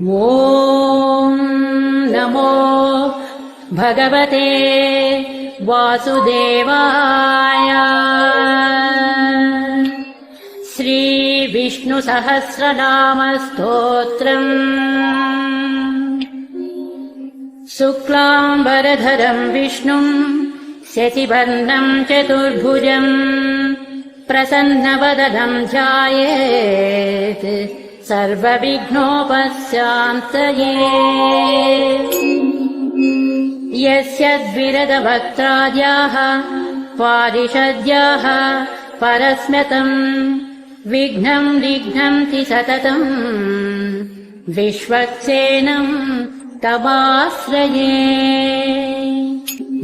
ॐ नमो भगवते वासुदेवाय। श्रीविष्णुसहस्रनामस्तोत्रम्। शुक्लाम्बरधरम् विष्णुम् शशिवर्णम् चतुर्भुजम् प्रसन्नवदनम् ध्यायेत् सर्वविघ्नोपशान्तये। यस्य द्विरदवक्त्राद्याः पारिषद्याः परस्मतम् विघ्नम् निघ्नन्ति सततम् विश्वक्सेनम् तमाश्रये।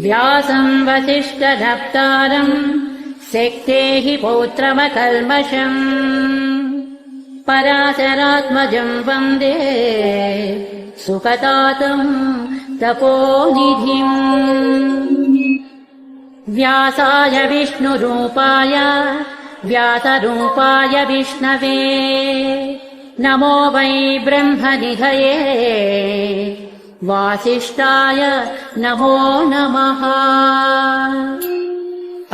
व्यासम् वसिष्ठनप्तारम् शक्ते हि पौत्रमकल्मषम् पराशरात्मजम् वन्दे सुखतातम् तपोनिधिम्। व्यासाय विष्णुरूपाय व्यासरूपाय विष्णवे नमो वै ब्रह्मनिधये वासिष्ठाय नमो नमः।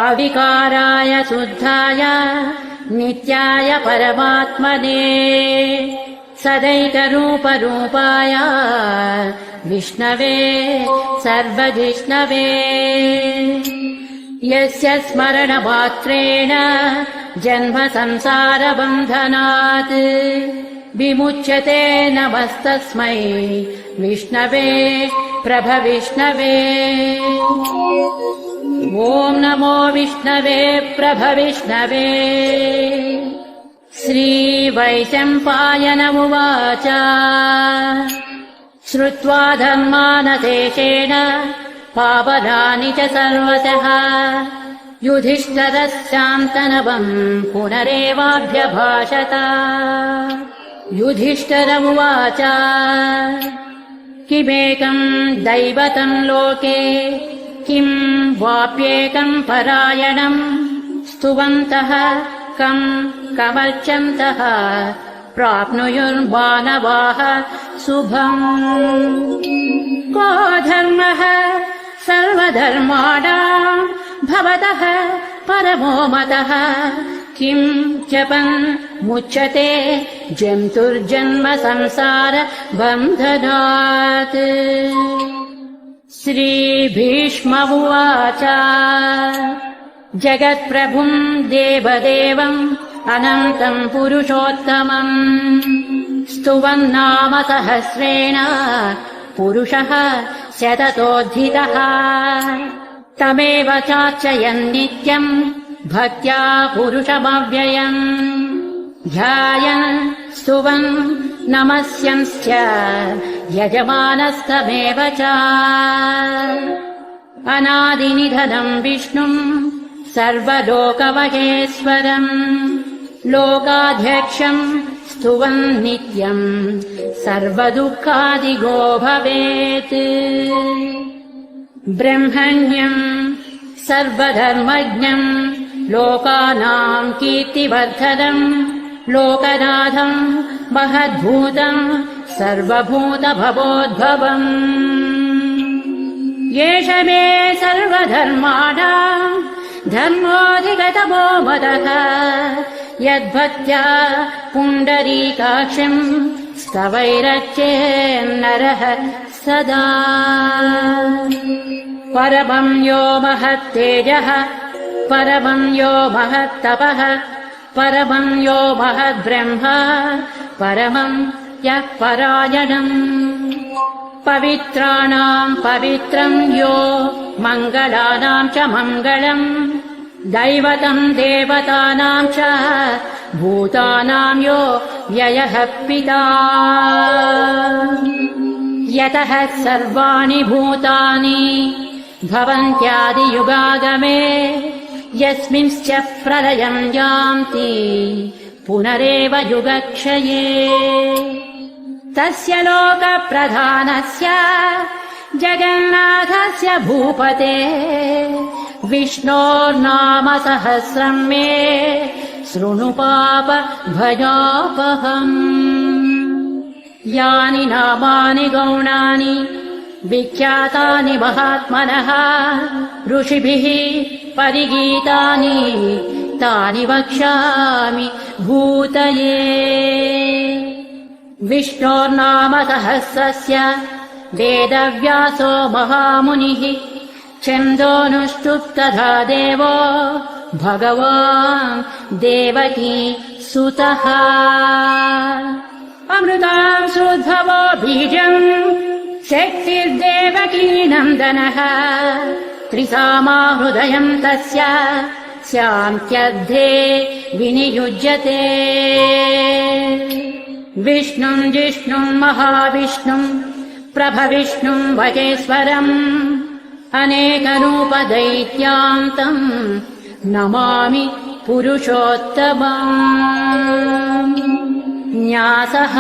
अविकाराय शुद्धाय नित्याय परमात्मने सदैकरूपरूपाय विष्णवे सर्वजिष्णवे। यस्य स्मरणमात्रेण जन्म संसारबन्धनात् विमुच्यते नमस्तस्मै विष्णवे प्रभविष्णवे। ॐ नमो विष्णवे प्रभविष्णवे। श्रीवैशम्पायन उवाच श्रुत्वा धर्मानशेषेण पावनानि च सर्वशः युधिष्ठिरश्चान्तनवम् पुनरेवाभ्यभाषत। युधिष्ठिर उवाच किमेकम् दैवतम् लोके किम् वाप्येकम् परायणम् स्तुवन्तः कम् कमर्चन्तः प्राप्नुयुर्मानवाः शुभम्। को धर्मः सर्वधर्माणाम् भवतः परमो मतः किम् जपन् मुच्यते जन्तुर्जन्म संसार बन्धनात्। श्रीभीष्म उवाच जगत्प्रभुम् देवदेवम् अनन्तम् पुरुषोत्तमम् स्तुवन्नाम सहस्रेण पुरुषः शततोऽधिकः तमेव चार्चयन् नित्यम् भक्त्या पुरुषमव्ययम् ध्यायन् स्तुवन् नमस्यंश्च यजमानस्तमेव च। अनादिनिधनम् विष्णुम् सर्वलोकमहेश्वरम् लोकाध्यक्षम् स्तुवन् नित्यम् सर्वदुःखादिगो भवेत्। ब्रह्मण्यम् सर्वधर्मज्ञम् लोकानाम् कीर्तिवर्धनम् लोकनाथम् महद्भूतम् सर्वभूतभवोद्भवम्। एष मे सर्वधर्माणाम् धर्मोऽधिगतमो मदः यद्भक्त्या पुण्डरीकाक्षम् स्तवैरच्चेन्नरः सदा। परमम् यो महत्तेजः परमम् यो महत्तपः परमम् यो महद्ब्रह्म परमम् यः परायणम्। पवित्राणाम् पवित्रम् यो मङ्गलानाम् च मङ्गलम् दैवतम् देवतानाम् च भूतानाम् यो व्ययः पिता। यतः सर्वाणि भूतानि भवन्त्यादियुगागमे यस्मिंश्च प्रलयम् यान्ति पुनरेव युगक्षये। तस्य लोकप्रधानस्य जगन्नाथस्य भूपते विष्णोर्नाम सहस्रम् मे शृणु पाप भयापहम्। यानि नामानि गौणानि विख्यातानि महात्मनः ऋषिभिः परिगीतानि तानि वक्ष्यामि भूतये। विष्णोर्नाम सहस्रस्य वेदव्यासो महामुनिः छन्दोनुष्टुप् तथा देवो भगवान् देवकी सुतः। अमृतांशोद्भवो बीजम् शक्तिर्देवकी नन्दनः त्रिसामा हृदयम् तस्य स्यान्त्यर्धे विनियुज्यते। विष्णुम् जिष्णुम् महाविष्णुम् प्रभविष्णुम् वजेश्वरम् अनेकरूपदैत्यान्तम् नमामि पुरुषोत्तमम्। न्यासः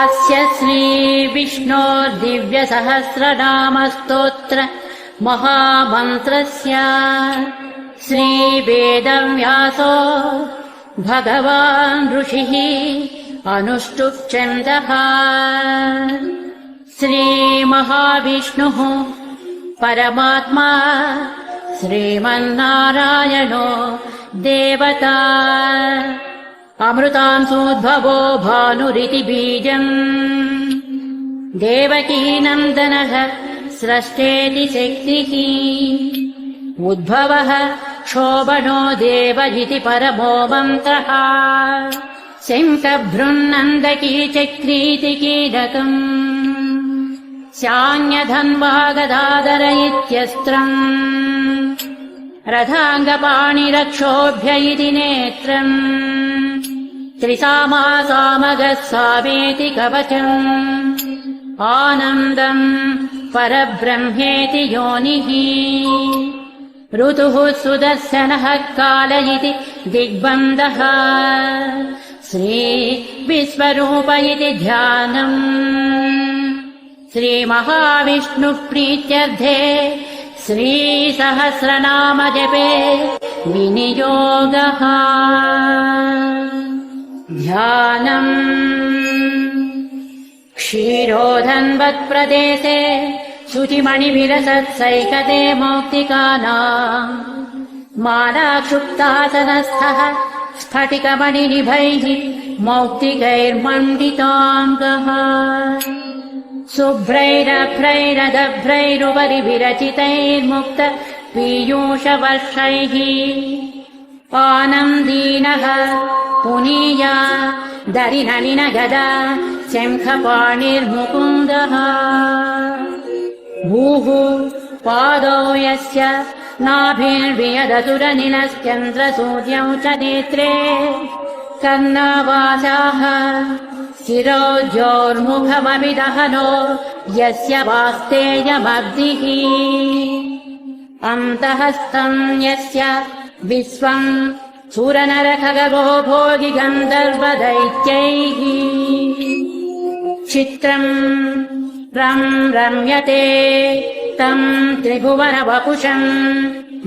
अस्य श्रीविष्णोर्दिव्यसहस्रनामस्तोत्र महामन्त्रस्य श्रीवेदव्यासो भगवान् ऋषिः अनुष्टुप् छन्दः। श्रीमहाविष्णुः परमात्मा श्रीमन्नारायणो देवता। अमृतांशोद्भवो भानुरिति बीजम् देवकी नन्दनः स्रष्टेति शक्तिः। उद्भवः क्षोभणो देव इति परमो मन्त्रः। शङ्खभृन्नन्दकी चक्रीति कीलकम् शान्यधन्वा गदाधर इत्यस्त्रम् रथाङ्गपाणिरक्षोभ्य इति नेत्रम् त्रिसामा सामगः सामेति कवचम् आनन्दम् परब्रह्मेति योनिः। ऋतुः सुदर्शनः काल इति दिग्बन्धः श्रीविश्वरूप इति ध्यानम्। श्रीमहाविष्णुप्रीत्यर्थे श्रीसहस्रनामजपे विनियोगः। ध्यानम् क्षीरोधन्वत्प्रदेशे शुचिमणिविलसत्सैकते मौक्तिकानाम् मालाक्षुप्तासनस्थः स्फटिकमणिनिभैः मौक्तिकैर्मण्डिताङ्गः। शुभ्रैरभ्रैरदभ्रैरुपरि विरचितैर्मुक्त पीयूषवर्षैः आनन्दीनः पुनीया दरिनलिन गदा शङ्खपाणिर्मुकुन्दः। भूः पादौ यस्य नाभिर्वियदसुरनिलश्चन्द्रसूर्यौ च नेत्रे कर्णावासाः शिरोजोर्मुखमभिदहनो यस्य वास्तेयमब्धिः। अन्तःस्थम् यस्य विश्वम् सुरनरखगो भोगि गन्धर्वदैत्यैः चित्रम् रम्यते तम् त्रिभुवनवपुषम्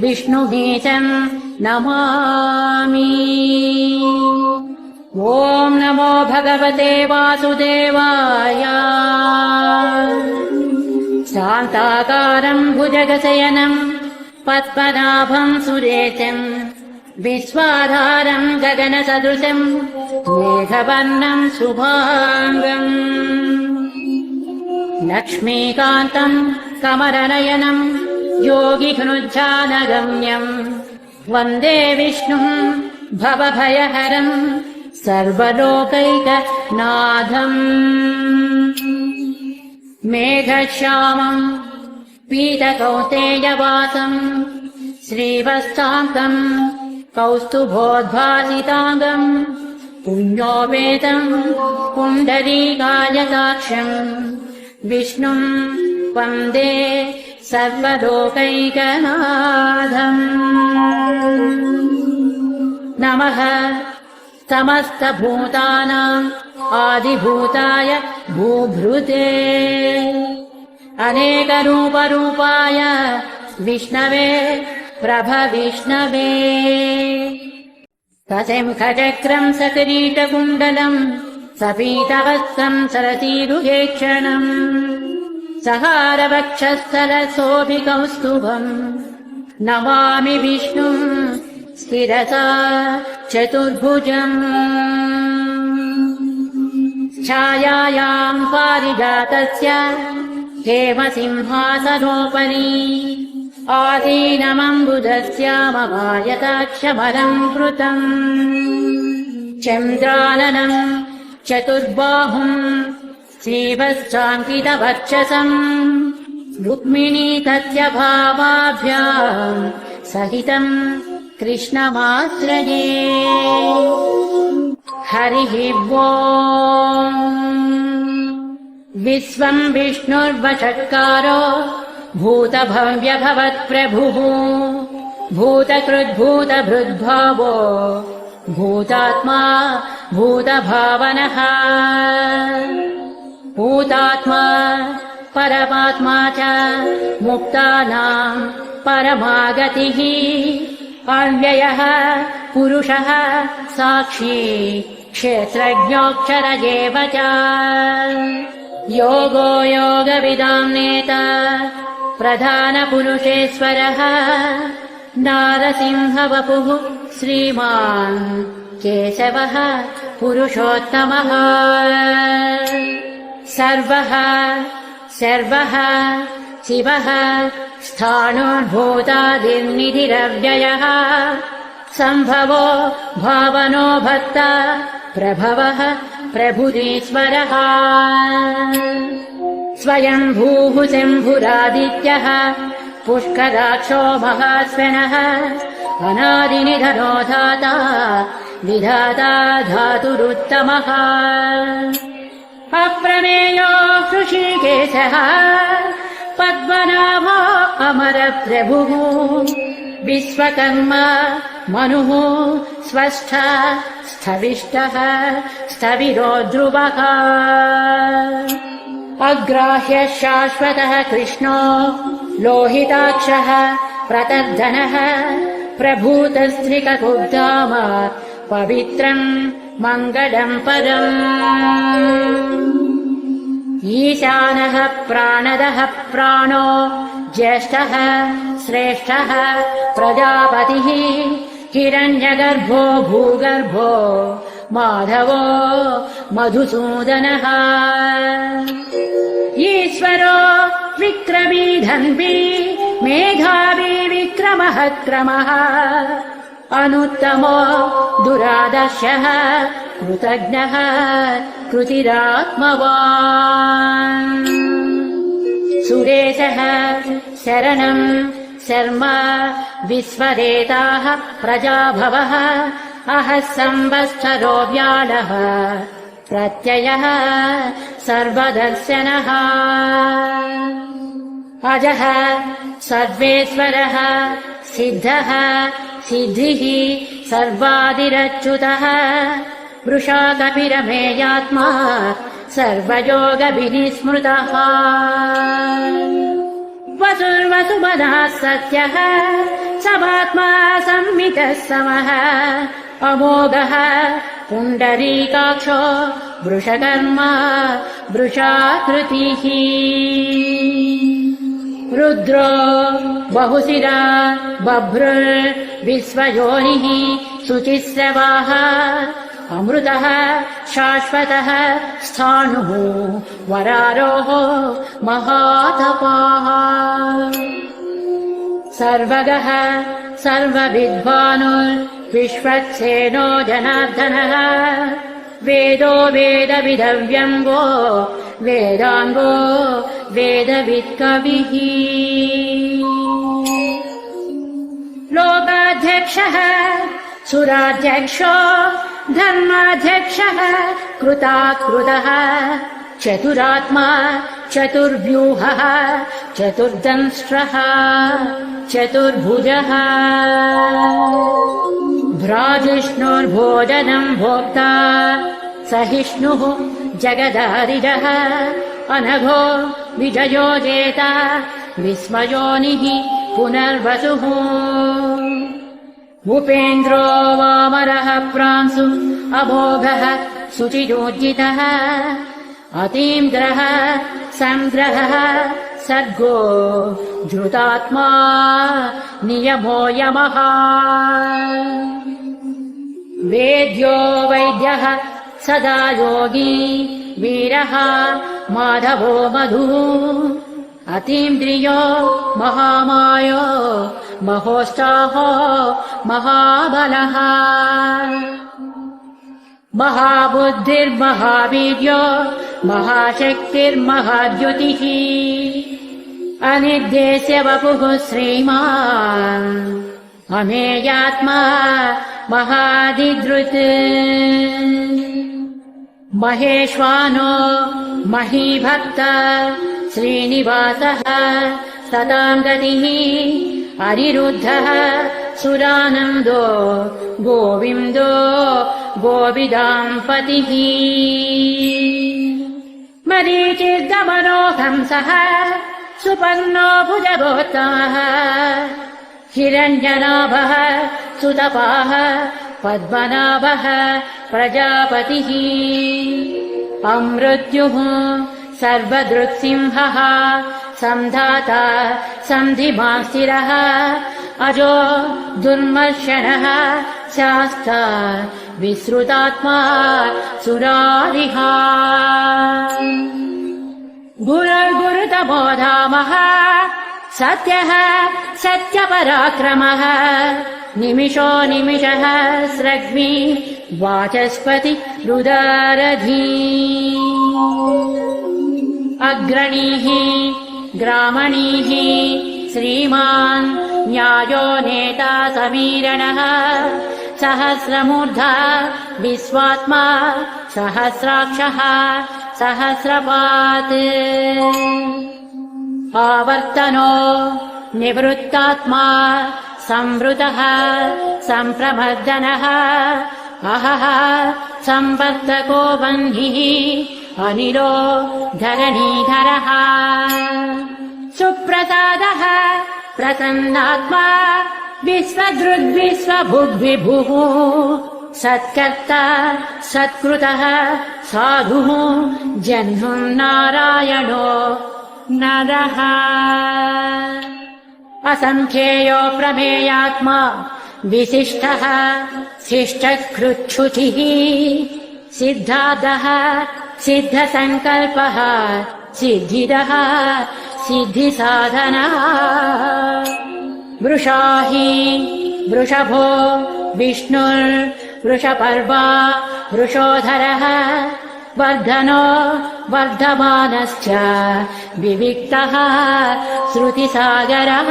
विष्णुनीशम् नमामि। ॐ नमो भगवते वासुदेवाय। शान्ताकारम् भुजगशयनम् पद्मनाभम् सुरेशम् विश्वाधारम् गगनसदृशम् मेघवर्णम् शुभाङ्गम् लक्ष्मीकान्तम् कमलनयनम् योगिघ्नुज्जानगम्यम् वन्दे विष्णुम् भवभयहरम् सर्वलोकैकनाथम्। मेघश्यामम् पीतकौतेयवासम् श्रीवत्साङ्गम् कौस्तुभोद्भासिताङ्गम् पुण्योपेतम् पुण्डरीकायताक्षम् विष्णुम् वन्दे सर्वलोकैकनाथम्। नमः समस्तभूतानाम् आदिभूताय भूभृते अनेकरूपरूपाय विष्णवे प्रभविष्णवे। सशङ्खचक्रम् सकिरीटकुण्डलम् सपीतवत्सं सरसीरुहेक्षणम् सहारवक्षस्थलशोभिकौस्तुभम् नमामि विष्णुम् स्थिरसा चतुर्भुजम् छायायाम् पारिजातस्य हेमसिंहासनोपरि आदीनमम्बुधस्यामवायताक्षमलम् कृतम् चन्द्राननम् चतुर्बाहुम् श्रीवत्साङ्कितवक्षसम् रुक्मिणी तस्य भावाभ्याम् सहितम् कृष्णमाश्रये हरिः ओम् विश्वम् विष्णुर्वषट्कारो भूतभव्यभवत्प्रभुः भूतकृद्भूतभृद्भावो भूतात्मा भूतभावनः भूतात्मा परमात्मा च मुक्तानाम् परमागतिः अव्ययः पुरुषः साक्षी क्षेत्रज्ञोऽक्षर एव च योगो योगविदाम् नेता प्रधानपुरुषेश्वरः नारसिंहवपुः श्रीमान् केशवः पुरुषोत्तमः सर्वः शिवः स्थाणुर्भूतादिर्निधिरव्ययः सम्भवो भावनो भक्ता प्रभवः प्रभुरीश्वरः स्वयम्भूः शम्भुरादित्यः पुष्कराक्षो महास्वनः अनादिनिधनो धाता विधाता धातुरुत्तमः अप्रमेयो ऋषिकेशः पद्मनाभो अमरप्रभुः विश्वकर्मा मनुः स्वस्था स्थविष्टः स्थविरो ध्रुवः अग्राह्यः शाश्वतः कृष्णो लोहिताक्षः प्रतर्धनः प्रभूतस्त्रिककुब्धाम पवित्रम् मङ्गलम् पदम् ईशानः प्राणदः प्राणो ज्येष्ठः श्रेष्ठः प्रजापतिः हिरण्यगर्भो भूगर्भो माधवो मधुसूदनः ईश्वरो विक्रमी धन्वी मेधावी विक्रमः क्रमः अनुत्तमो दुरादर्शः कृतज्ञः कृतिरात्मवान् सुरेशः शरणम् शर्मा विश्वरेताः प्रजाभवः अहः संवत्सरो व्याळः प्रत्ययः सर्वदर्शनः अजः सर्वेश्वरः सिद्धः सिद्धिः सर्वादिरच्युतः वृषा कपिरमेयात्मा सर्वयोगविनिस्मृतः वसुर्वसुमनः सत्यः समात्मा संमितः समः अमोघः पुण्डरीकाक्षो वृषकर्मा वृषाकृतिः रुद्रो बहुशिरा बभ्रुर्विश्वयोनिः शुचिस्रवाः अमृतः शाश्वतः स्थाणुः वरारोः महातपाः सर्वगः सर्वविद्वानुर्विश्वक्सेनो जनार्दनः वेदो वेदविदव्यङ्गो वेदाङ्गो वेदवित्कविः लोकाध्यक्षः सुराध्यक्षो धर्माध्यक्षः कृताकृतः चतुरात्मा चतुर्व्यूहः चतुर्दंष्ट्रः चतुर्भुजः भ्राजिष्णुर्भोजनम् भोक्ता सहिष्णुः जगदारिजः अनघो विजयो जेता विस्मयोनिः पुनर्वसुः उपेन्द्रो वामरः प्रांशु अमोघः शुचिरोज्जितः अतीन्द्रः सङ्ग्रहः सर्गो धृतात्मा नियमो यमः वेद्यो वैद्यः सदा योगी वीरः माधवो मधुः अतीन्द्रियो महामायो महोत्साहो महाबलः महाबुद्धिर्महावीर्यो महाशक्तिर्महाद्युतिः अनिर्देश्य वपुः श्रीमान् अमेयात्मा महादिदृत् महेश्वानो महीभक्त श्रीनिवासः सतां गतिः अनिरुद्धः सुरानन्दो गोविन्दो गोविदाम्पतिः मरीचिर्दमनो हंसः सुपर्णो भुजगोत्तमः हिरण्यनाभः सुतपाः पद्मनाभः प्रजापतिः अमृत्युः सर्वदृक्सिंहः संधाता सन्धिमास्थिरः अजो दुर्मर्शनः शास्ता विश्रुतात्मा सुरारिः गुरुर्गुरुतमो धामः सत्यः सत्यपराक्रमः निमिषो निमिषः स्रग्मि वाचस्पति रुदारधी अग्रणीः ग्रामणीः श्रीमान् न्यायो नेता समीरणः सहस्रमूर्धा विश्वात्मा सहस्राक्षः सहस्रपात् आवर्तनो निवृत्तात्मा संवृतः सम्प्रमर्दनः अहः संवर्तको बह्निः अनिलो धरणीधरः सुप्रसादः प्रसन्नात्मा विश्वदृग्विश्वभुग्विभुः सत्कर्ता सत्कृतः साधुः जह्नुर्नारायणो नरः असंख्येयो प्रमेयात्मा विशिष्टः शिष्टकृच्छुचिः सिद्धार्थः सिद्धसङ्कल्पः सिद्धिदः सिद्धिसाधनः वृषाहि वृषभो विष्णुर्वृषपर्वा वृषोधरः वर्धनो वर्धमानश्च विविक्तः श्रुतिसागरः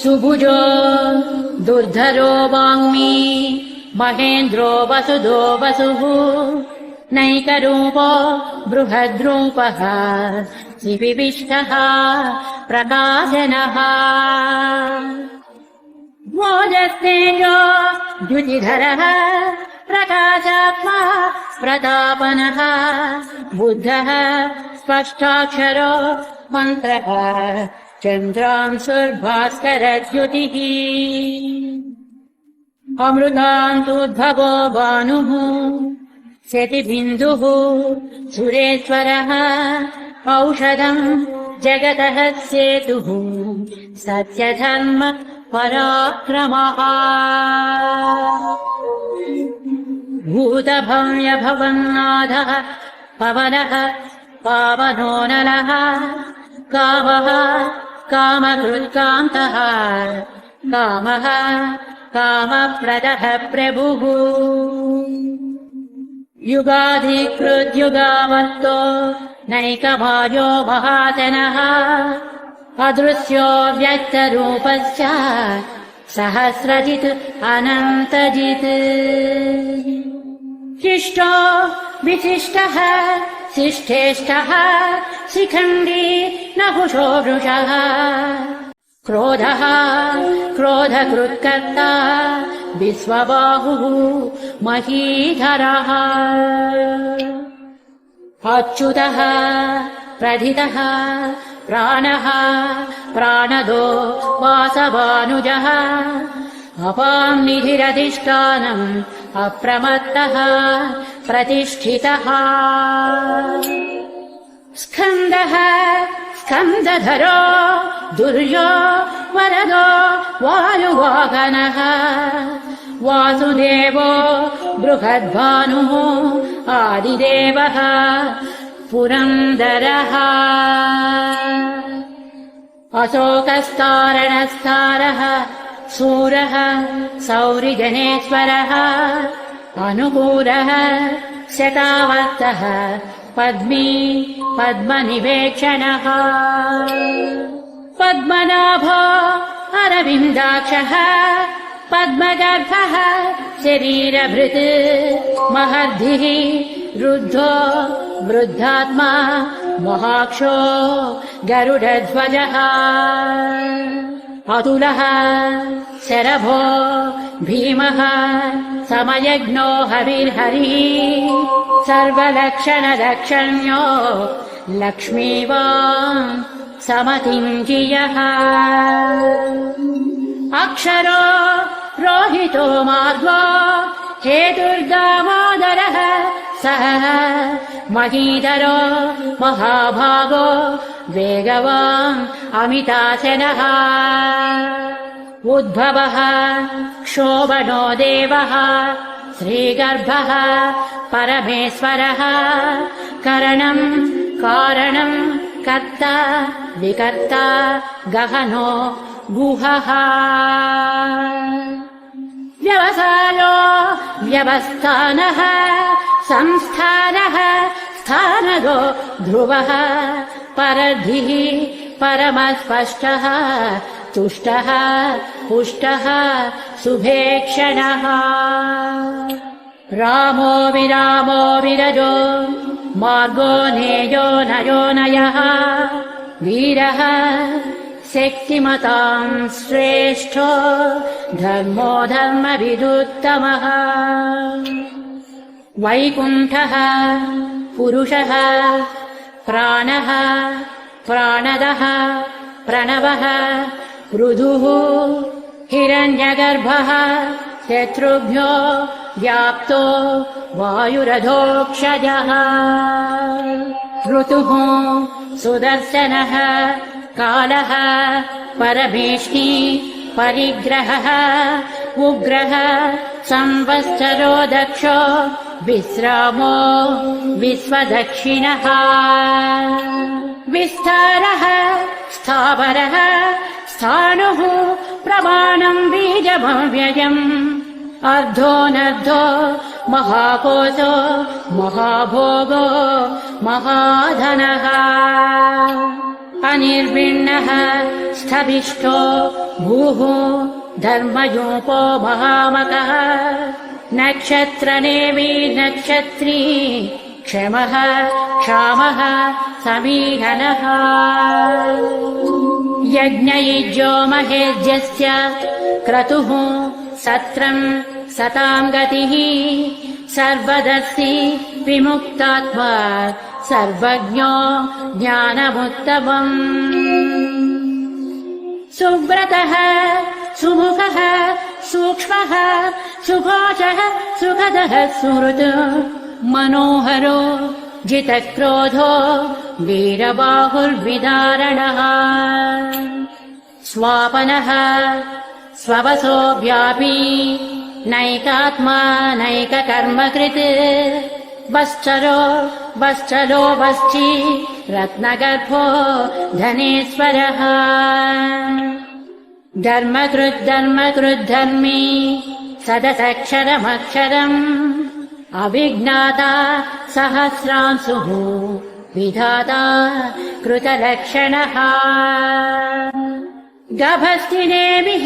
सुभुजो दुर्धरो वाङ्मी महेन्द्रो वसुधो वसुः नैकरूपो बृहद्रूपः शिविविष्टः प्रकाशनः मोजस्तेजो द्युतिधरः प्रकाशात्मा प्रतापनः बुद्धः स्पष्टाक्षरो मन्त्रः चन्द्रांशुर्भास्करद्युतिः अमृतान्तोद्भवो भानुः शतिबिन्दुः सुरेश्वरः औषधम् जगतः सेतुः सत्यधर्म पराक्रमः भूतभव्यभवन्नाथः पवनः पावनो नलः कामः कामकृत्कान्तः कामः कामप्रदः प्रभुः युगाधिकृद्युगावत्तो नैकभाजो महाजनः अदृश्यो व्यक्तरूपश्च सहस्रजित् अनन्तजित् शिष्टो विशिष्टः शिष्ठेष्टः शिखण्डी नहुषो वृषः क्रोधः क्रोधकृत्कर्ता विश्वबाहुः महीधरः अच्युतः प्रथितः प्राणः प्राणदो वासवानुजः अपां निधिरधिष्ठानम् अप्रमत्तः प्रतिष्ठितः स्कन्दः स्कन्दधरो दुर्यो वरदो वायुवाहनः वासुदेवो बृहद्भानुः आदिदेवः पुरन्दरः अशोकस्तारणस्तारः सूरः सौरिजनेश्वरः अनुकूलः शतावर्तः पद्मी पद्मनिवेक्षणः पद्मनाभो अरविन्दाक्षः पद्मगर्भः शरीरभृत् महर्धिः रुद्धो वृद्धात्मा महाक्षो गरुडध्वजः अतुलः शरभो भीमः समयज्ञो हविर्हरिः सर्वलक्षणलक्षण्यो लक्ष्मीवान् समतिञ्जियः अक्षरो रोहितो मार्गो हेतुर्दामोदरः सः महीधरो महाभागो वेगवान् अमिताशनः उद्भवः क्षोभनो देवः श्रीगर्भः परमेश्वरः करणम् कारणम् कर्ता विकर्ता गहनो गुहः व्यवसायो व्यवस्थानः संस्थानः स्थानगो ध्रुवः परधिः परमस्पष्टः तुष्टः पुष्टः शुभेक्षणः रामो विरामो विरजो मार्गो नेयो नयो नयः वीरः शक्तिमताम् श्रेष्ठो धर्मो धर्मविदुत्तमः वैकुण्ठः पुरुषः प्राणः प्राणदः प्रणवः पृथुः हिरण्यगर्भः शत्रुभ्यो व्याप्तो वायुरधोक्षजः ऋतुः सुदर्शनः कालः परमेष्टि परिग्रहः उग्रः संवत्सरो दक्षो विश्रामो विश्वदक्षिणः विस्तारः स्थावरः स्थाणुः प्रमाणम् बीजमव्ययम् अर्धोऽनर्धो महाकोशो महाभोगो महाधनः अनिर्विण्णः स्थविष्ठो भूः धर्मयूपो महामकः नक्षत्रनेमि नक्षत्री क्षमः क्षामः समीहनः यज्ञयुज्यो महेज्यस्य क्रतुः सत्रम् सताम् गतिः सर्वदर्शी विमुक्तात्मा सर्वज्ञो ज्ञानमुत्तमम् सुव्रतः सुमुखः सूक्ष्मः सुभाषः सुखदः सुहृत् मनोहरो जितक्रोधो वीरबाहुर्विदारणः स्वापनः स्ववसो व्यापी नैकात्मा नैककर्मकृत् वश्चरो वश्चलो वश्ची रत्नगर्भो धनेश्वरः धर्मकृद्धर्मी सदसक्षरमक्षरम् अविज्ञाता सहस्रांशुः विधाता कृतलक्षणः गभस्तिनेमिः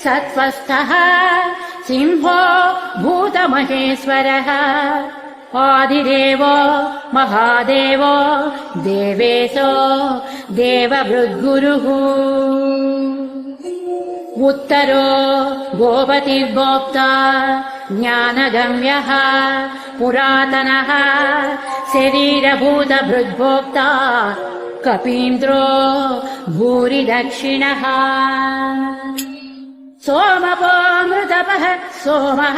सत्त्वस्थः सिंहो भूतमहेश्वरः आदिदेवो महादेवो देवेशो देवभृद्गुरुः उत्तरो गोपतिर्भोक्ता ज्ञानगम्यः पुरातनः शरीरभूतभृद्भोक्ता कपीन्द्रो भूरि दक्षिणः सोमपोऽमृतपः सोमः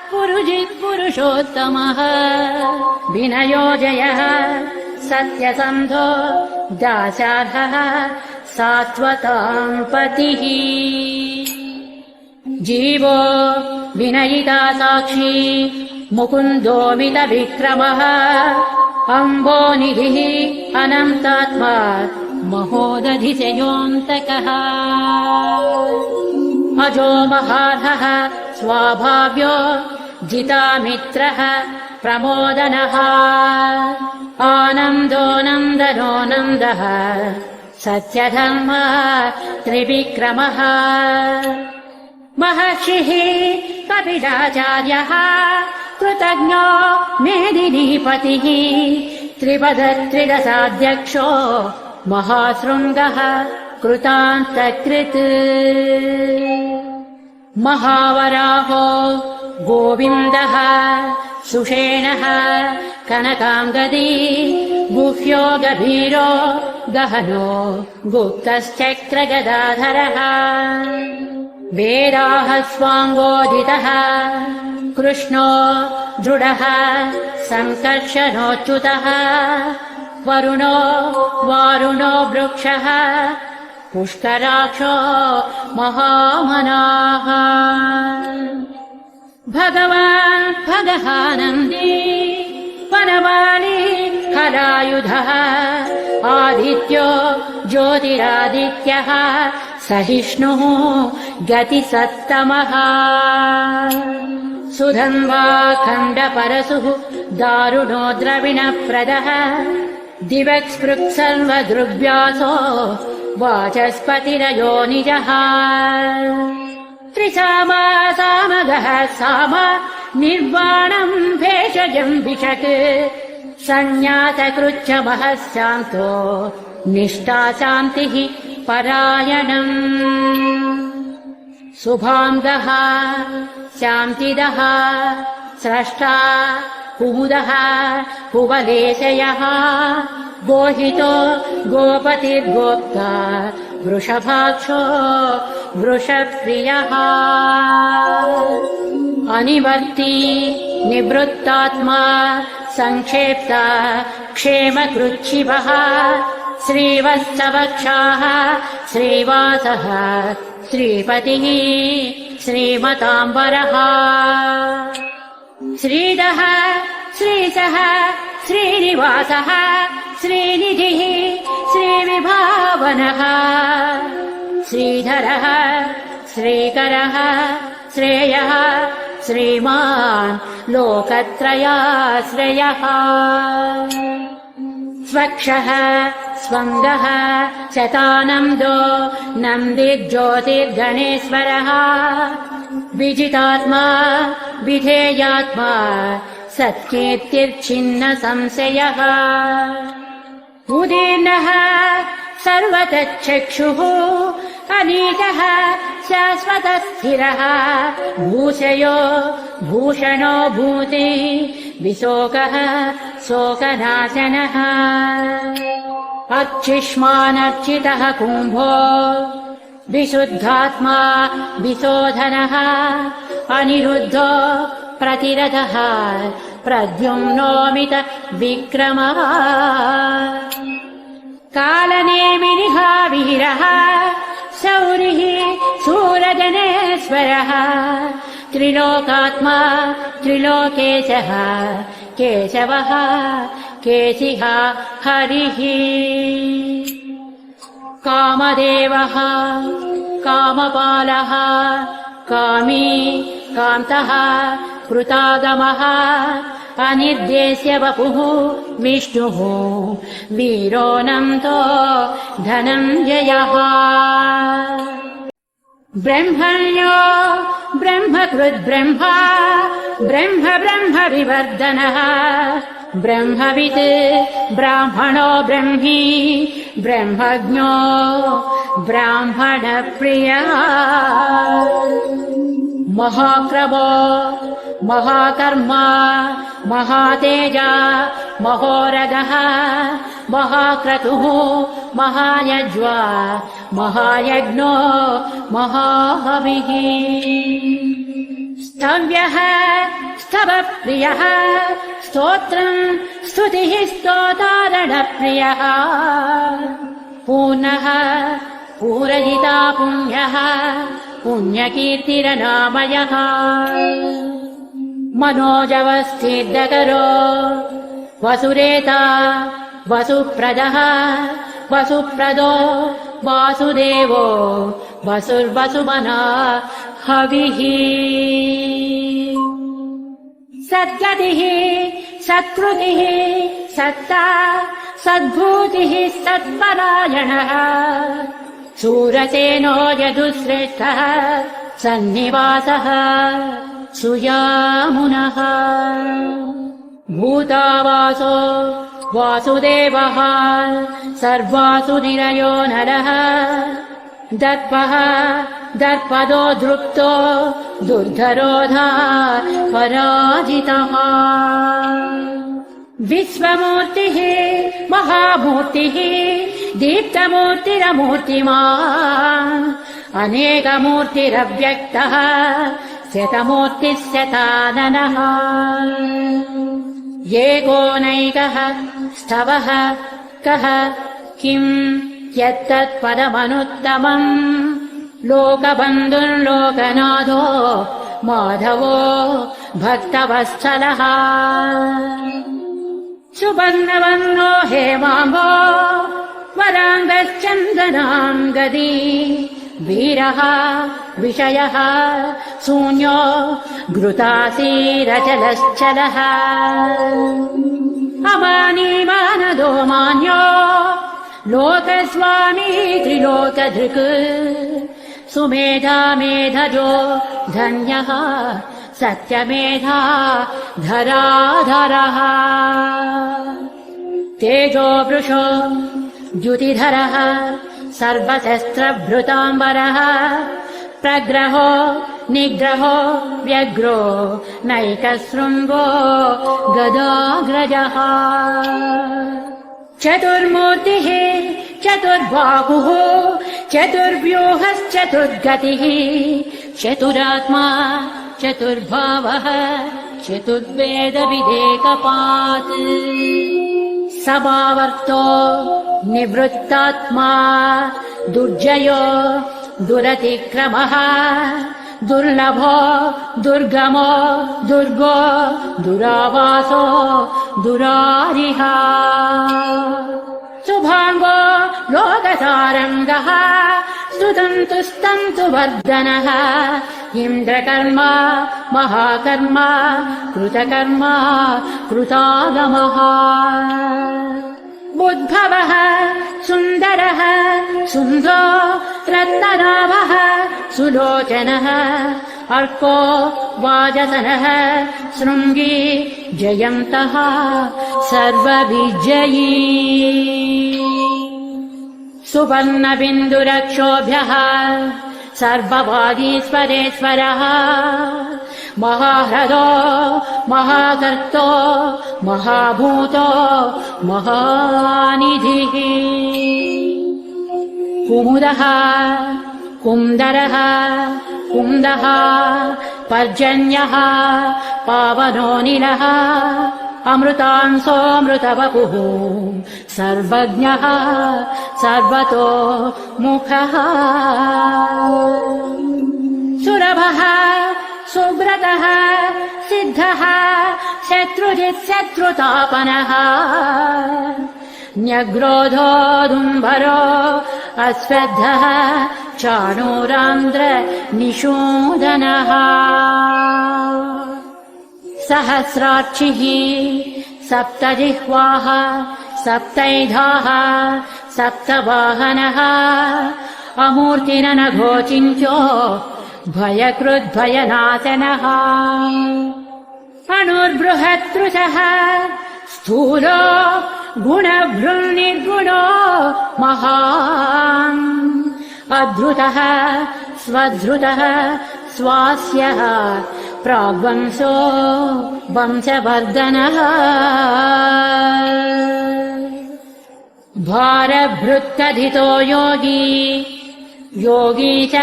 पुरुजित् पुरुषोत्तमः विनयो जयः सत्यसन्धो दासार्हः सात्वताम् पतिः जीवो विनयिता साक्षी मुकुन्दोमित विक्रमः अम्बोनिधिः अनन्तात्मा महोदधिशयोऽन्तकः अजो महार्हः स्वाभाव्यो जितामित्रः प्रमोदनः आनन्दो नन्दनो नन्दः सत्यधर्म त्रिविक्रमः महर्षिः कपिलाचार्यः कृतज्ञो मेदिनीपतिः त्रिपदत्रिदशाध्यक्षो महाशृङ्गः कृतान्तकृत् महावराहो गोविन्दः सुषेणः कनकाङ्गदी गुह्यो गभीरो गहनो गुप्तश्चक्रगदाधरः वेदाः स्वाङ्गोदितः कृष्णो दृढः सङ्कर्षणोच्युतः वरुणो वारुणो वृक्षः पुष्कराक्षो महामनाः भगवान् भगहानन्दी वनमाली हलायुधः आदित्यो ज्योतिरादित्यः सहिष्णुः गतिसत्तमः सुधन्वा खण्डपरशुः दारुणो द्रविणप्रदः दिवक्स्पृक्सर्वदृग्व्यासो वाचस्पतिरयो निजः त्रिसामा सामगः साम निर्वाणम् भेषजम् विशत् सन्न्यासकृच्छमः शान्तो निष्ठा शान्तिः परायणम् शुभाङ्गः शान्तिदः स्रष्टा कुमुदः कुवलेशयः गोहितो गोपतिर्गोप्ता वृषभाक्षो वृषप्रियः अनिवर्ती निवृत्तात्मा संक्षेप्ता क्षेमकृच्छिवः श्रीवत्सवक्षाः श्रीवासः श्रीपतिः श्रीमताम्बरः श्रीदः श्रीशः श्रीनिवासः श्रीनिधिः श्रीविभावनः श्रीधरः श्रीकरः श्रेयः श्रीमान् लोकत्रयाश्रयः स्वक्षः स्वङ्गः शतानन्दो नन्दिर्ज्योतिर्गणेश्वरः विजितात्मा विधेयात्मा सत्कीर्तिर्छिन्न संशयः उदीर्णः सर्वतश्चक्षुः अनीतः शाश्वतस्थिरः भूषयो भूषणो भूति विशोकः शोकनाशनः अर्चिष्मानर्चितः कुम्भो विशुद्धात्मा विशोधनः अनिरुद्धो प्रतिरथः प्रद्युम्नोमित विक्रमः कालनेमिनिः वीरः शौरिः शूरजनेश्वरः त्रिलोकात्मा त्रिलोकेशः केशवः केशिः हरिः कामदेवः कामपालः कामी कान्तः कृतागमः अनिर्देश्य वपुः विष्णुः वीरोऽनन्तो धनञ्जयः ब्रह्मण्यो ब्रह्मकृद्ब्रह्मा ब्रह्म ब्रह्म विवर्धनः ब्रह्मवित् ब्राह्मणो ब्रह्मी ब्रह्मज्ञो ब्राह्मणप्रियः महाक्रमो महाकर्मा महातेजा महोरगः महाक्रतुः महायज्वा महायज्ञो महाहविः स्तव्यः स्तवप्रियः स्तोत्रम् स्तुतिः स्तोतारणप्रियः पूर्णः पूरजिता पुण्यः पुण्यकीर्तिरनामयः मनोजवस्थितकरो वसुरेता वसुप्रदः वसुप्रदो वासुदेवो वसुर्वसुमना हविः सद्गतिः सत्कृतिः सत्ता सद्भूतिः सत्परायणः शूरसेनो यदुश्रेष्ठः सन्निवासः सुयामुनः भूतावासो वासुदेवः सर्वासु निरयो नरः दर्पः दर्पदो दृप्तो दुर्धरोधा पराजितः विश्वमूर्तिः महामूर्तिः दीप्तमूर्तिरमूर्तिमान् अनेकमूर्तिरव्यक्तः शतमूर्तिः शताननः एकोनैकः स्तवः कः किम् यत्तत्पदमनुत्तमम् लोकबन्धुर्लोकनाथो माधवो भक्तवत्सलः सुवर्णवर्णो हेमाम्बो वराङ्गश्चन्दनाङ्गदी वीरः विषयः शून्यो घृतासीरचलश्चलः अमानीमानदो मान्यो लोकस्वामी त्रिलोकधृक् सुमेधा मेधजो धन्यः सत्यमेधा धराधरः तेजो वृषो द्युतिधरः सर्वशस्त्रभृताम्बरः प्रग्रहो निग्रहो व्यग्रो नैकशृङ्गो गदाग्रजः चतुर्मूर्तिः चतुर्बाहुः चतुर्व्यूहश्चतुर्गतिः चतुरात्मा चतुर्भावः चतुर्वेदविदेकपात् समावर्तो निवृत्तात्मा दुर्जयो दुरतिक्रमः दुर्लभो दुर्गमो दुर्गो दुरावासो दुरारिः शुभाङ्गो लोकसारङ्गः स्तुतन्तु वर्धनः इन्द्रकर्मा महाकर्मा कृतकर्मा कृतागमः बुद्भवः सुन्दरः सुन्दो रत्ननाभः सुलोचनः अर्को वाजसनः शृङ्गी जयन्तः सर्वविजयी सुवर्णबिन्दुरक्षोभ्यः सर्ववागीश्वरेश्वरः महाह्रदो महाकर्तो महाभूतो महानिधिः कुमुदः कुन्दरः कुन्दः पर्जन्यः पावनोऽनिलः अमृतांसोऽमृतवपुः सर्वज्ञः सर्वतो मुखः सुरभः सुव्रतः सिद्धः शत्रुजित्शत्रुतापनः न्यग्रोधोदुम्बरो अश्वत्थः चाणूरान्द्र निषूदनः सहस्रार्चिः सप्तजिह्वाः सप्तैधाः सप्तवाहनः अमूर्तिरनघोचिन्त्यो भयकृद्भयनाशनः अणुर्बृहत्तृषः स्थूलो गुणभृन्निर्गुणो महान् अधृतः स्वधृतः स्वास्यः प्राग्वंशो वंशवर्धनः भारभृत्कथितो योगी योगी च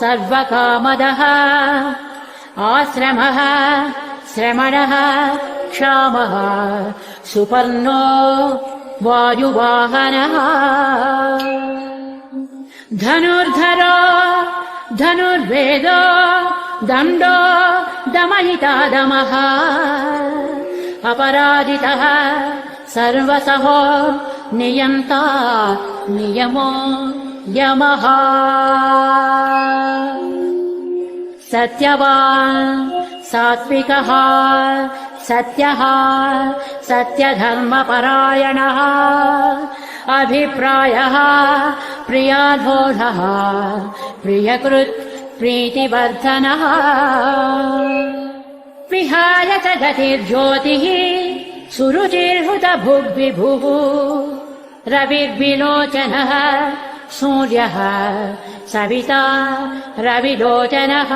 सर्वकामदः आश्रमः श्रमणः क्षामः सुपर्णो वायुवाहनः धनुर्धरो धनुर्वेदो दण्डो दमयिता दमः अपराजितः सर्वसहो नियन्ता नियमो यमः सत्यवान् सात्विकः सत्यः सत्यधर्मपरायणः अभिप्रायः प्रियाधोषः प्रियकृत् प्रीतिवर्धनः विहाय च गतिर्ज्योतिः सुरुचिर्हुतभुग्विभुः रविर्विलोचनः सूर्यः सविता रविलोचनः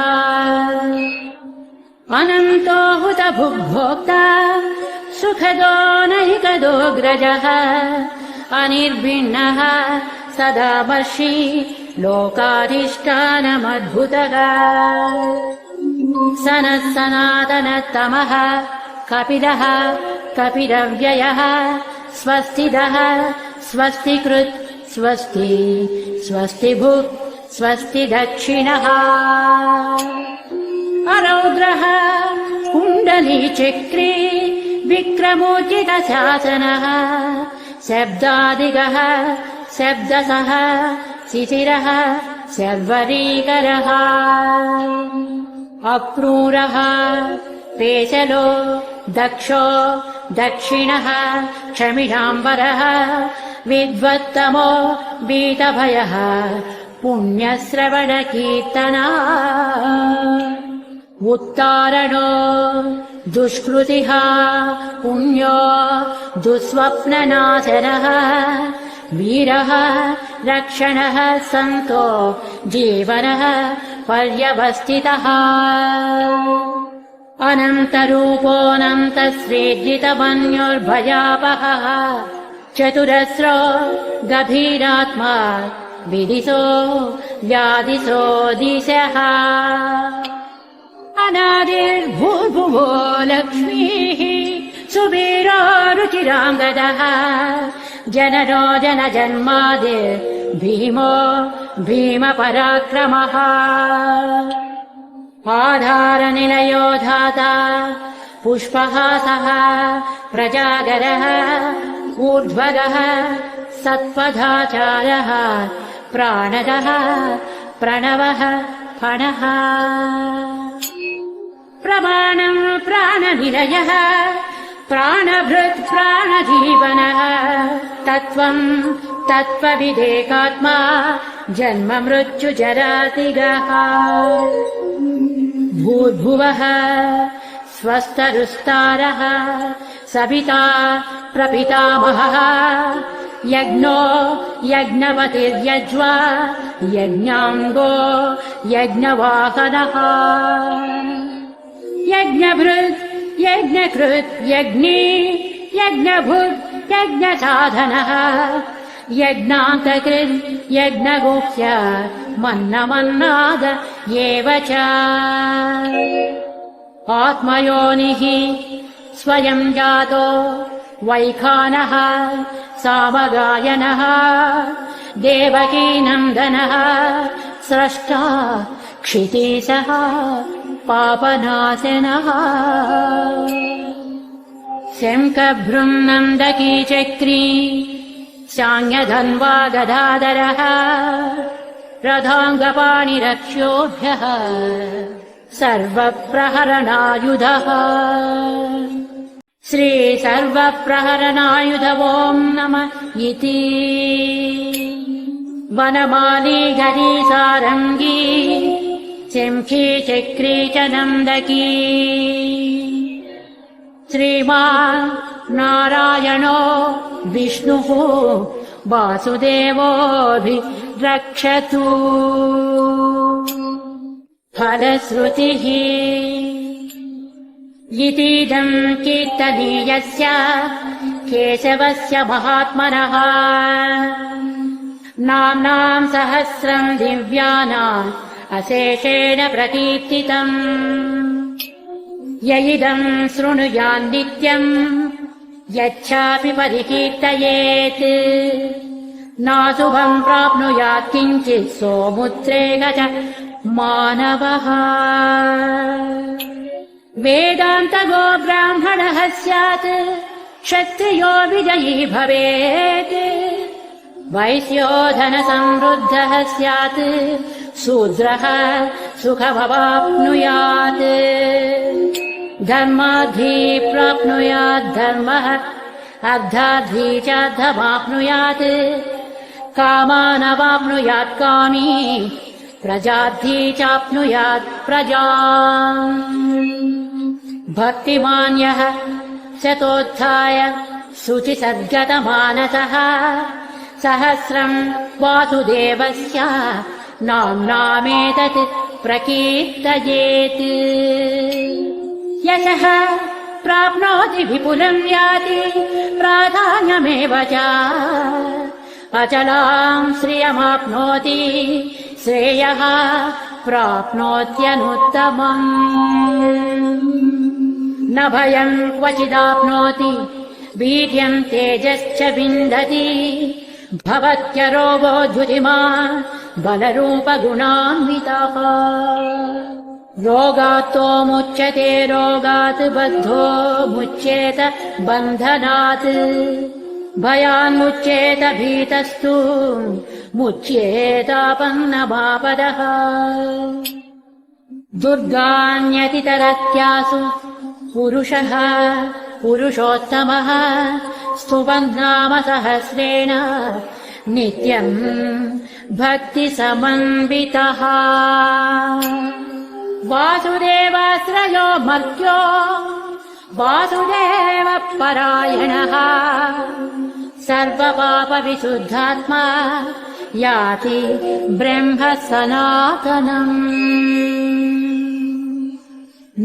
अनन्तो हुतभुग्भोक्ता सुखदो नैकदोऽग्रजः अनिर्भिन्नः सदामर्षि लोकाधिष्ठानमद्भुतः सनः सनातनतमः कपिलः कपिलव्ययः स्वस्तिदः स्वस्तिकृत् स्वस्ति स्वस्तिभुक् स्वस्ति दक्षिणः अरौद्रः कुण्डलीचक्रे विक्रमोचितशासनः शब्दादिगः शब्दसः शिशिरः शर्वरीकरः अक्रूरः पेशलो दक्षो दक्षिणः क्षमिषाम्बरः विद्वत्तमो वीतभयः पुण्यश्रवणकीर्तना उत्तारणो दुष्कृतिः पुण्यो दुःस्वप्ननाशनः वीरः रक्षणः सन्तो जीवनः पर्यवस्थितः अनन्तरूपोऽनन्तश्रेजितमन्योर्भयापहः चतुरस्रो गभीरात्मा विदिशो व्यादिशो दिशः अनादिर्भूर्भुवो लक्ष्मीः सुवीरो रुचिराङ्गदः जनरो जनजन्मादिर्भीमो भीमपराक्रमः आधारनिलयो धाता पुष्पहासः प्रजागरः ऊर्ध्वगः सत्पथाचारः प्राणदः प्रणवः फणः प्रमाणम् प्राणनिलयः प्राणभृत् प्राणजीवनः तत्त्वम् तत्त्वविदेकात्मा जन्म मृत्युजरातिगः भूर्भुवः स्वस्तरुस्तारः सविता प्रपितामहः यज्ञो यज्ञपतिर्यज्वा यज्ञाङ्गो यज्ञवाहनः यज्ञभृत् यज्ञकृत् यज्ञी यज्ञभुत् यज्ञसाधनः यज्ञान्तकृत् यज्ञगुह्य मन्नमन्नाद एव च आत्मयोनिः स्वयं जातो वैखानः सामगायनः देवकीनन्दनः स्रष्टा क्षितीशः पापनाशनः शङ्खभृङ्नन्दकी चक्री शाङ्गधन्वा गदाधरः रथाङ्गपाणिरक्षोभ्यः सर्वप्रहरणायुधः श्री सर्वप्रहरणायुध ॐ नमः इति वनमाली गरी सारङ्गी शङ्खी चक्री च नन्दकी श्रीमान् नारायणो विष्णुः वासुदेवोऽभिरक्षतु। फलश्रुतिः इतीदम् कीर्तनीयस्य केशवस्य महात्मनः नाम्नाम् सहस्रम् दिव्यानाम् अशेषेण प्रकीर्तितम् य इदम् शृणुयान् नित्यम् यच्छापि परिकीर्तयेत् नाशुभम् प्राप्नुयात् किञ्चित् सोमुद्रेक च मानवः वेदान्तगो ब्राह्मणः स्यात् क्षत्रियो विजयी भवेत् वैश्यो धनसमृद्धः स्यात् शूद्रः सुखमवाप्नुयात् धर्मार्थी प्राप्नुयात् धर्मः अर्थार्थी च अर्थमाप्नुयात् कामानवाप्नुयात् कामी प्रजार्थी चाप्नुयात् प्रजाम् भक्तिमान्यः शतोत्थाय शुचिसद्गतमानसः सहस्रम् वासुदेवस्य नाम्नामेतत् प्रकीर्तयेत् यशः प्राप्नोति विपुलम् याति प्राधान्यमेव च अचलाम् श्रियमाप्नोति श्रेयः प्राप्नोत्यनुत्तमम् न भयम् क्वचिदाप्नोति वीर्यम् तेजश्च विन्दति भवत्यरोगो द्युतिमान् बलरूपगुणान्वितः रोगात्तो मुच्यते रोगात् बद्धो मुच्येत बन्धनात् भयान्मुच्येत भीतस्तु मुच्येतापन्नमापदः दुर्गान्यतितरत्यासु पुरुषः पुरुषोत्तमः स्तुवन्नाम सहस्रेण नित्यम् भक्तिसमन्वितः वासुदेवाश्रयो मर्त्यो वासुदेव परायणः सर्वपापविशुद्धात्मा याति ब्रह्म सनातनम्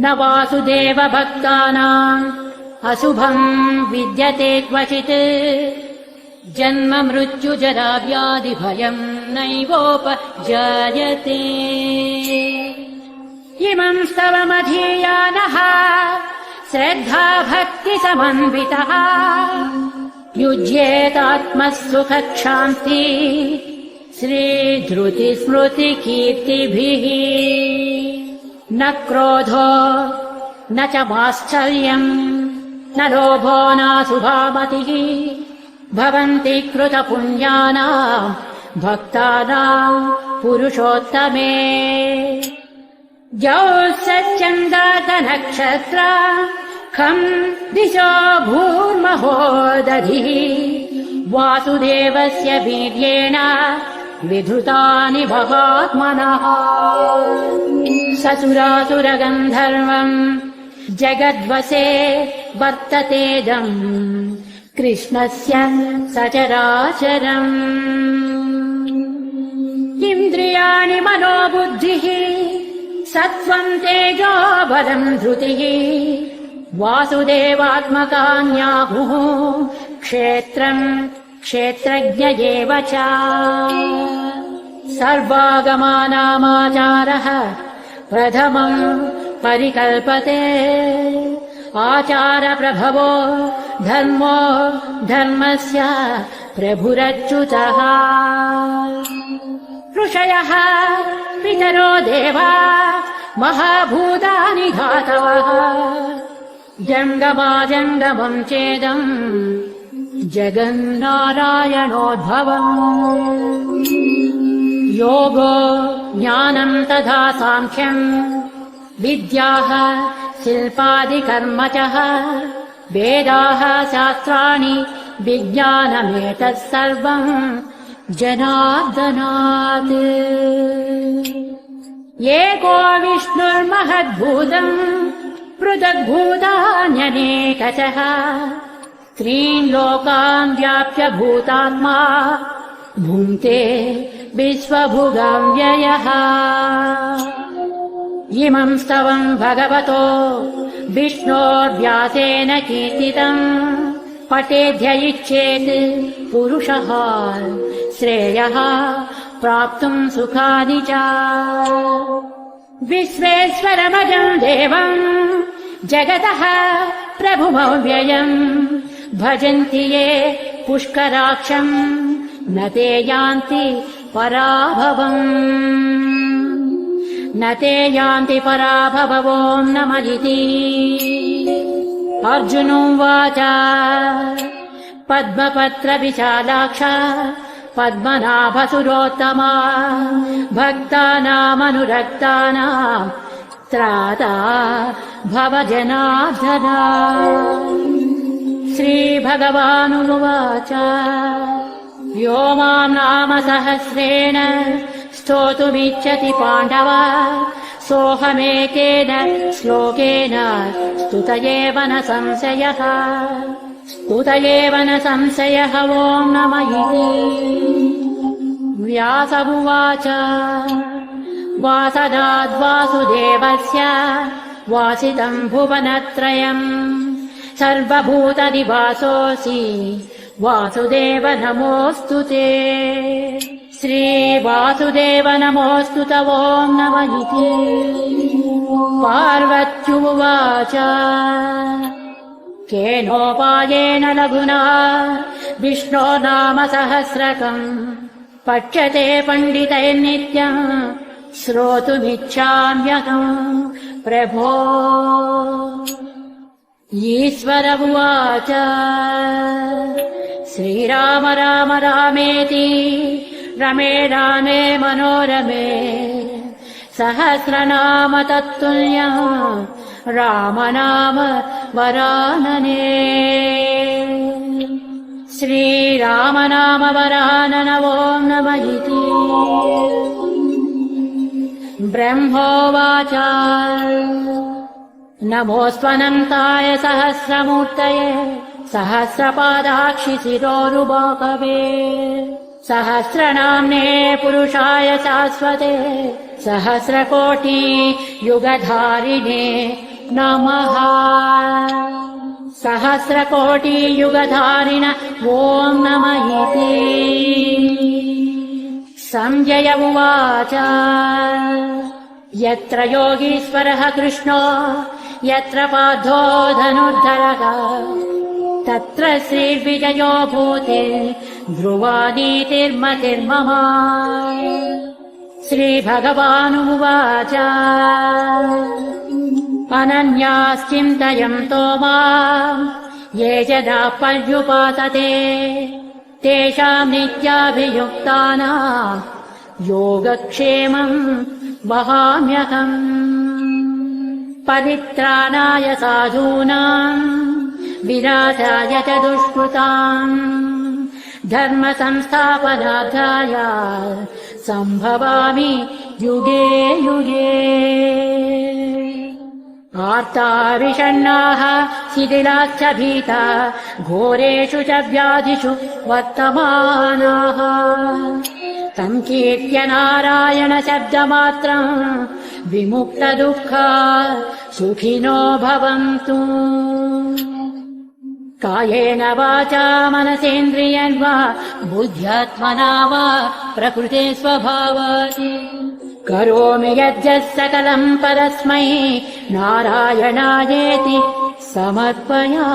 न वासुदेव भक्तानाम् अशुभम् विद्यते क्वचित् जन्म मृत्यु जरा व्याधि भयम् नैवोपजायते इमम् स्तवमधीयानः श्रद्धा भक्ति समन्वितः युज्येतात्मः सुखक्षान्ति श्रीधृति स्मृति कीर्तिभिः न क्रोधो न च माश्चर्यम् न लोभो नाशुभामतिः भवन्ति कृतपुण्यानाम् भक्तानाम् पुरुषोत्तमे जौसच्चन्द्रातनक्षत्रा खम् दिशो भूर्महो दधिः वासुदेवस्य वीर्येण विधृतानि महात्मनः ससुरासुरगन्धर्वम् जगद्वसे वर्ततेदम् कृष्णस्य सचराचरम् इन्द्रियाणि मनोबुद्धिः सत्त्वम् तेजो बलम् धृतिः वासुदेवात्मकान्याहुः क्षेत्रम् क्षेत्रज्ञ एव च सर्वागमानामाचारः प्रथमम् परिकल्पते आचारप्रभवो धर्मो धर्मस्य प्रभुरच्युतः ऋषयः पितरो देवा महाभूतानि धातवः जङ्गमाजङ्गमम् चेदम् जगन्नारायणोद्भवम् योगो ज्ञानम् तथा साङ्ख्यम् विद्याः शिल्पादिकर्म च वेदाः शास्त्राणि विज्ञानमेतत् सर्वम् जनार्दनात् एको विष्णुर्महद्भूतम् पृथग्भूतान्यनेकशः त्रीन् लोकान् व्याप्य भूतात्मा भुङ्क्ते विश्वभुगां व्ययः इमं स्तवं भगवतो विष्णोर्व्यासेन कीर्तितम् पठेद्य इच्छेत् पुरुषः श्रेयः प्राप्तुम् सुखानि च। विश्वेश्वरमजम् देवम् जगतः प्रभुमव्ययम् भजन्ति ये पुष्कराक्षम् न ते यान्ति पराभवम् न ते यान्ति पराभवम् नम इति। अर्जुनोवाच पद्मपत्र विशालाक्ष पद्मनाभसुरोत्तमा भक्तानामनुरक्तानाम् त्राता भव जनार्दन। श्रीभगवानुवाच यो माम् नाम सहस्रेण स्तोतुमिच्छति पाण्डव सोऽहमेकेन श्लोकेन स्तुत एव न संशयः स्तुत एव न संशयः ॐ नम इति। व्यास उवाच वासदाद्वासुदेवस्य वासितम् भुवनत्रयम् सर्वभूतनिवासोऽसि वासुदेव नमोऽस्तु ते। श्रीवासुदेव नमोऽस्तु ॐ नम इति। पार्वत्युवाच केनोपायेन लघुना विष्णो नाम सहस्रकम् पठ्यते पण्डितैर्नित्यम् श्रोतुमिच्छाम्यहम् प्रभो। ईश्वर उवाच श्रीराम राम रामेति रमे रामे मनोरमे सहस्रनाम तत्तुल्यम् राम नाम वरानने। श्रीराम नाम वरानन ॐ नम इति। ब्रह्मोवाच नमोऽस्त्वनन्ताय सहस्रमूर्तये सहस्रपादाक्षि शिरोरुबाहवे सहस्रनाम्ने पुरुषाय शाश्वते सहस्रकोटि युगधारिणे नमः। सहस्रकोटि युगधारिण ॐ नम इति। संजय उवाच यत्र योगीश्वरः कृष्णो यत्र पार्थो धनुर्धरः तत्र श्रीर्विजयो भूतिर्ध्रुवा नीतिर्मतिर्मम। श्रीभगवानुवाच अनन्याश्चिन्तयन्तो माम् ये जनाः पर्युपासते तेषाम् नित्याभियुक्तानाम् योगक्षेमम् वहाम्यहम्। परित्राणाय साधूनाम् विनाशाय च दुष्कृताम् धर्म संस्थापनार्थाय सम्भवामि युगे युगे। आर्ता विषण्णाः शिथिलाश्च भीता घोरेषु च व्याधिषु वर्तमानाः संकीर्त्य नारायण शब्दमात्रम् विमुक्तदुःखा सुखिनो भवन्तु। कायेन वाचा मनसेन्द्रियर्वा बुद्ध्यात्मना वा प्रकृते स्वभावात् करोमि यद्यत् सकलम् परस्मै नारायणायेति समर्पयामि।